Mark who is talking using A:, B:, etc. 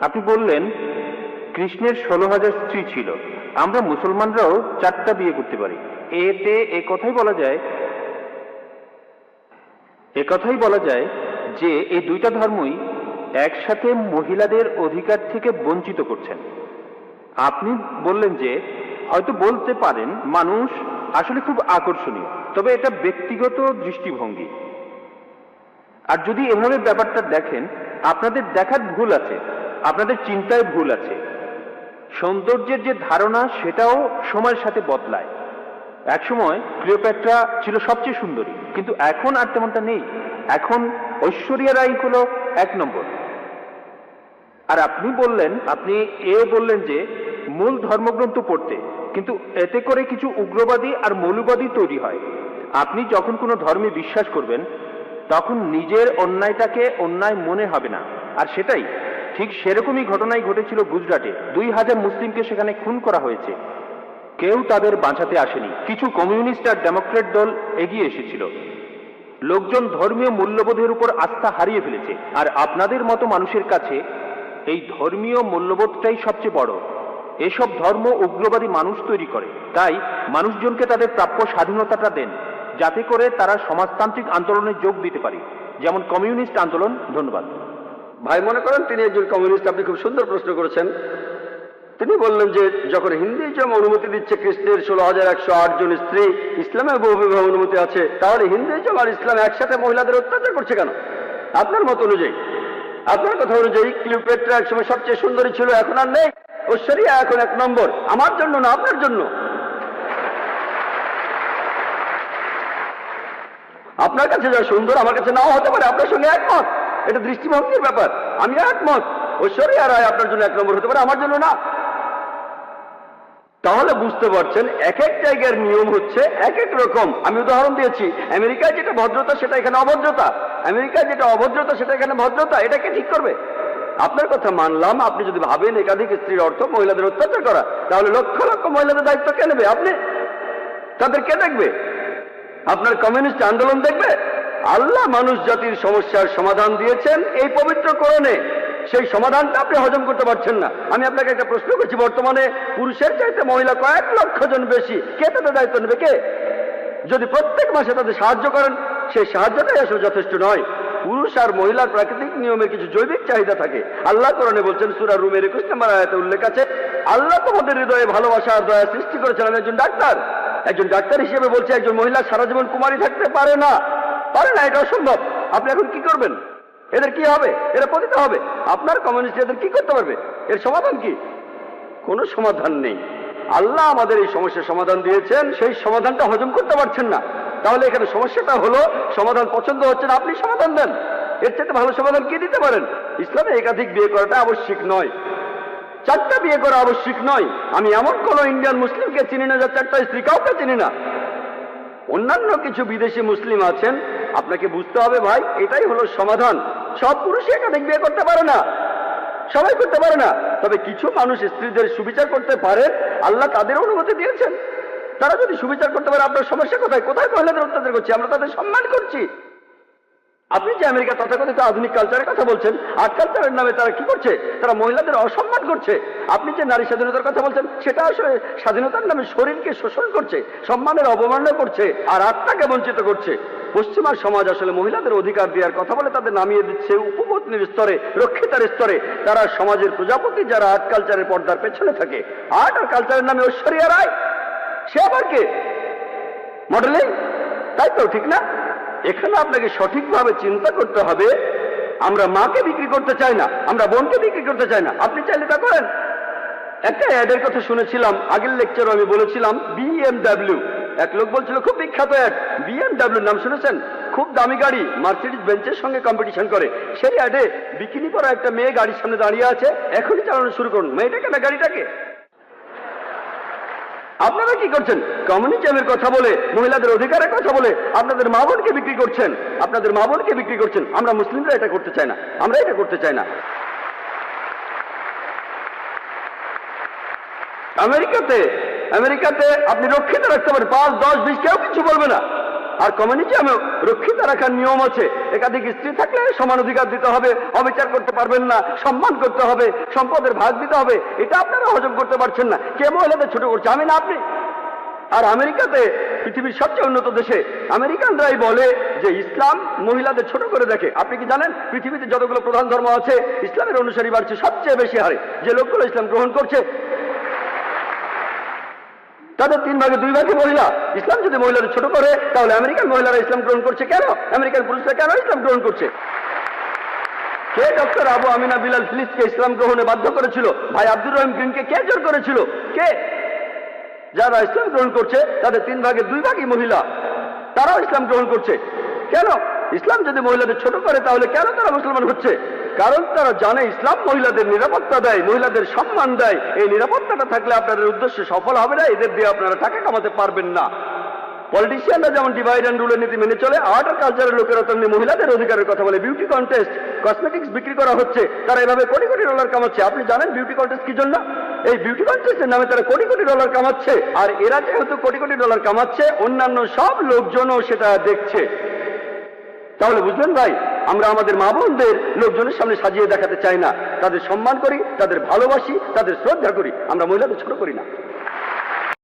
A: আপনি বললেন কৃষ্ণের 16,000 স্ত্রী ছিল, আমরা মুসলমানরাও 4টা বিয়ে করতে পারি। এতে একথাই বলা যায় যে এই দুইটা ধর্মই একসাথে মহিলাদের অধিকার থেকে বঞ্চিত করছেন। আপনি বললেন যে হয়তো বলতে পারেন মানুষ আসলে খুব আকর্ষণীয়, তবে এটা ব্যক্তিগত দৃষ্টিভঙ্গি। আর যদি এভাবে ব্যাপারটা দেখেন, আপনাদের দেখার ভুল আছে, আপনাদের চিন্তায় ভুল আছে। সৌন্দর্যের যে ধারণা সেটাও সময়ের সাথে বদলায়। একসময় ক্লিওপেট্রা ছিল সবচেয়ে সুন্দরী, কিন্তু এখন আর তেমনটা নেই। এখন ঐশ্বরিয়া রাই হলো 1 নম্বর। আর আপনি বললেন যে মূল ধর্মগ্রন্থ পড়তে, কিন্তু এতে করে কিছু উগ্রবাদী আর মৌলবাদী তৈরি হয়। আপনি যখন কোনো ধর্মে বিশ্বাস করবেন তখন নিজের অন্যায়টাকে অন্যায় মনে হবে না। আর সেটাই ঠিক সেরকমই ঘটনাই ঘটেছিল গুজরাটে। 2000 মুসলিমকে সেখানে খুন করা হয়েছে, কেউ তাদের বাঁচাতে আসেনি। কিছু কমিউনিস্ট আর ডেমোক্রেট দল এগিয়ে এসেছিল। লোকজন ধর্মীয় মূল্যবোধের উপর আস্থা হারিয়ে ফেলেছে, আর আপনাদের মতো মানুষের কাছে এই ধর্মীয় মূল্যবোধটাই সবচেয়ে বড়। এসব ধর্ম উগ্রবাদী মানুষ তৈরি করে। তাই মানুষজনকে তাদের প্রাপ্য স্বাধীনতাটা দেন, যাতে করে তারা সমাজতান্ত্রিক আন্দোলনে যোগ দিতে পারে, যেমন কমিউনিস্ট আন্দোলন। ধন্যবাদ।
B: ভাই মনে করেন তিনি একজন কমিউনিস্ট। আপনি খুব সুন্দর প্রশ্ন করেছেন। তিনি বললেন যে যখন হিন্দুইজম অনুমতি দিচ্ছে কৃষ্ণের 16,108 জন স্ত্রী, ইসলামে বহু বিবাহ অনুমতি আছে, তাহলে হিন্দুইজম আর ইসলাম একসাথে মহিলাদের অত্যাচার করছে কেন? আপনার মত অনুযায়ী, আপনার কথা অনুযায়ী ক্লিওপেট্রা একসময় সবচেয়ে সুন্দরী ছিল, এখন আর নেই। ঐশ্বরিয়া এখন 1 নম্বর। আমার জন্য না, আপনার জন্য। আপনার কাছে যা সুন্দর আমার কাছে নাও হতে পারে, আপনার সঙ্গে একমত। এটা দৃষ্টিভঙ্গির ব্যাপার। আমি একমত, ঐশ্বরিয়া রায় আপনার জন্য 1 নম্বর হতে পারে, আমার জন্য না। তাহলে বুঝতে পারছেন এক এক জায়গার নিয়ম হচ্ছে এক এক রকম। আমি উদাহরণ দিয়েছি, আমেরিকায় যেটা ভদ্রতা সেটা এখানে অভদ্রতা, আমেরিকায় যেটা অভদ্রতা সেটা এখানে ভদ্রতা। এটাকে ঠিক করবে? আপনার কথা মানলাম। আপনি যদি ভাবেন একাধিক স্ত্রীর অর্থ মহিলাদের অত্যাচার করা, তাহলে লক্ষ লক্ষ মহিলাদের দায়িত্ব কে নেবে? আপনি। তাদের কে দেখবে? আপনার কমিউনিস্ট আন্দোলন দেখবে? আল্লাহ মানুষ জাতির সমস্যার সমাধান দিয়েছেন এই পবিত্র কোরআনে। সেই সমাধানটা আপনি হজম করতে পারছেন না। আমি আপনাকে একটা প্রশ্ন করছি, বর্তমানে পুরুষের চাইতে মহিলা কয়েক লক্ষ জন বেশি। কে তাদের দায়িত্ব নেবে? কে? যদি প্রত্যেক মাসে তাদের সাহায্য করেন, সেই সাহায্যটাই আসলে যথেষ্ট নয়। পুরুষ আর মহিলার প্রাকৃতিক নিয়মের কিছু জৈবিক চাহিদা থাকে। আল্লাহ কোরআনে বলছেন, সূরা রুমের 21 নম্বর আয়াতে উল্লেখ আছে, আল্লাহ তোমাদের হৃদয়ে ভালোবাসা আর দয়া সৃষ্টি করেছেন। আমি একজন ডাক্তার হিসেবে বলছি, একজন মহিলা সারা জীবন কুমারী থাকতে পারে না। এটা অসম্ভব। আপনি এখন কি করবেন? এদের কি হবে? এরা পতিত হবে। আপনার কমিউনিস্ট এদের কি করতে পারবে? এর সমাধান কি? কোনো সমাধান নেই। আল্লাহ আমাদের এই সমস্যার সমাধান দিয়েছেন, সেই সমাধানটা হজম করতে পারছেন না। তাহলে এখানে সমস্যাটা হলো সমাধান পছন্দ হচ্ছে না, আপনি সমাধান দেন। এর চাইতে ভালো সমাধান কি দিতে পারেন? ইসলামে একাধিক বিয়ে করাটা আবশ্যিক নয়, 4টা বিয়ে করা আবশ্যিক নয়। আমি এমন কোন ইন্ডিয়ান মুসলিমকে চিনি না যার 4টা স্ত্রী, কাউকে চিনি না। অন্যান্য কিছু বিদেশি মুসলিম আছেন। আপনাকে বুঝতে হবে ভাই, এটাই হলো সমাধান। সব পুরুষই একাধিক বিয়ে করতে পারে না, সবাই করতে পারে না। তবে কিছু মানুষ স্ত্রীদের সুবিচার করতে পারে, আল্লাহ তাদের অনুমতি দিয়েছেন। তারা যদি সুবিচার করতে পারে, আপনার সমস্যা কোথায়? কোথায় মহিলাদের অত্যাচার করছি? আমরা তাদের সম্মান করছি। আপনি যে আমেরিকা তথাকথিত আধুনিক কালচারের কথা বলছেন, আর্ট কালচারের নামে তারা কি করছে? তারা মহিলাদের অসম্মান করছে। আপনি যে নারী স্বাধীনতার কথা বলছেন, সেটা আসলে স্বাধীনতার নামে শরীরকে শোষণ করছে, সম্মানের অবমাননা করছে, আর আত্মাকে বঞ্চিত করছে। পশ্চিমা সমাজ আসলে মহিলাদের অধিকার দেওয়ার কথা বলে তাদের নামিয়ে দিচ্ছে উপপত্নীর স্তরে, রক্ষিতার স্তরে। তারা সমাজের প্রজাপতি, যারা আর্ট কালচারের পর্দার পেছনে থাকে। আর্ট আর কালচারের নামে ঐশ্বরিয়া রায়, সে আবার কে? মডেলিং, তাই তো? ঠিক না? এখানে আপনাকে সঠিকভাবে চিন্তা করতে হবে। আমরা মাকে বিক্রি করতে চাই না, আমরা বোনকে বিক্রি করতে চাই না। আপনি চাইলে তা করেন। একটা অ্যাডের কথা শুনেছিলাম, আগের লেকচারে আমি বলেছিলাম, BMW। এক লোক বলছিল, খুব বিখ্যাত অ্যাড, BMW নাম শুনেছেন? খুব দামি গাড়ি, মার্সিডিজ বেঞ্চের সঙ্গে কম্পিটিশন করে। সেই অ্যাডে বিকিনি পরা একটা মেয়ে গাড়ির সামনে দাঁড়িয়ে আছে, এখনই চালানো শুরু করুন। মেয়েটাকে না গাড়িটাকে? আপনারা কি করছেন? কমিউনিজমের কথা বলে, মহিলাদের অধিকারের কথা বলে আপনাদের মা বোনকে বিক্রি করছেন, আপনাদের মা বোনকে বিক্রি করছেন। আমরা মুসলিমরা এটা করতে চাই না, আমরা এটা করতে চাই না। আমেরিকাতে আপনি রক্ষিত রাখতে পারেন, 5, 10, 20, কেউ কিছু বলবে না। আর কমিউনিজমে রক্ষিত রাখার নিয়ম আছে। একাধিক স্ত্রী থাকলে সমান অধিকার দিতে হবে, অবিচার করতে পারবেন না, সম্মান করতে হবে, সম্পদের ভাগ দিতে হবে। এটা আপনারা হজম করতে পারছেন না। কে মহিলাদের ছোট করছে, আমি না আপনি? আর আমেরিকাতে, পৃথিবীর সবচেয়ে উন্নত দেশে, আমেরিকানরাই বলে যে ইসলাম মহিলাদের ছোট করে দেখে। আপনি কি জানেন পৃথিবীতে যতগুলো প্রধান ধর্ম আছে ইসলামের অনুসারী বাড়ছে সবচেয়ে বেশি হারে। যে লোকগুলো ইসলাম গ্রহণ করছে তাদের 3 ভাগে 2 ভাগই মহিলা। ইসলাম যদি মহিলাদের ছোট করে তাহলে আমেরিকান মহিলারা ইসলাম গ্রহণ করছে কেন? আমেরিকান পুরুষরা কেন ইসলাম গ্রহণ করছে? কে ডক্টর আবু আমিনা বিলাল ফিলিপকে ইসলাম গ্রহণে বাধ্য করেছিল? ভাই আব্দুর রহিম গ্রিনকে কে জোর করেছিল? কে? যারা ইসলাম গ্রহণ করছে তাদের 3 ভাগে 2 ভাগই মহিলা, তারাও ইসলাম গ্রহণ করছে। কেন? ইসলাম যদি মহিলাদের ছোট করে তাহলে কেন তারা মুসলমান হচ্ছে? কারণ তারা জানে ইসলাম মহিলাদের নিরাপত্তা দেয়, মহিলাদের সম্মান দেয়। এই নিরাপত্তাটা থাকলে আপনাদের উদ্দেশ্য সফল হবে না, এদের দিয়ে আপনারা টাকা কামাতে পারবেন না। পলিটিশিয়ানরা যেমন ডিভাইড অ্যান্ড রুলের নীতি মেনে চলে, আর্ট আর কালচারের লোকেরা তেমনি মহিলাদের অধিকারের কথা বলে। বিউটি কন্টেস্ট, কসমেটিক্স বিক্রি করা হচ্ছে, তারা এভাবে কোটি কোটি ডলার কামাচ্ছে। আপনি জানেন বিউটি কন্টেস্ট কি জন্য? এই বিউটি কন্টেস্টের নামে তারা কোটি কোটি ডলার কামাচ্ছে। আর এরা যেহেতু কোটি কোটি ডলার কামাচ্ছে, অন্যান্য সব লোকজনও সেটা দেখছে। তাহলে বুঝলেন ভাই, আমরা আমাদের মা বোনদের লোকজনের সামনে সাজিয়ে দেখাতে চাই না। তাদের সম্মান করি, তাদের ভালোবাসি, তাদের শ্রদ্ধা করি। আমরা মহিলাদের ছোট করি না।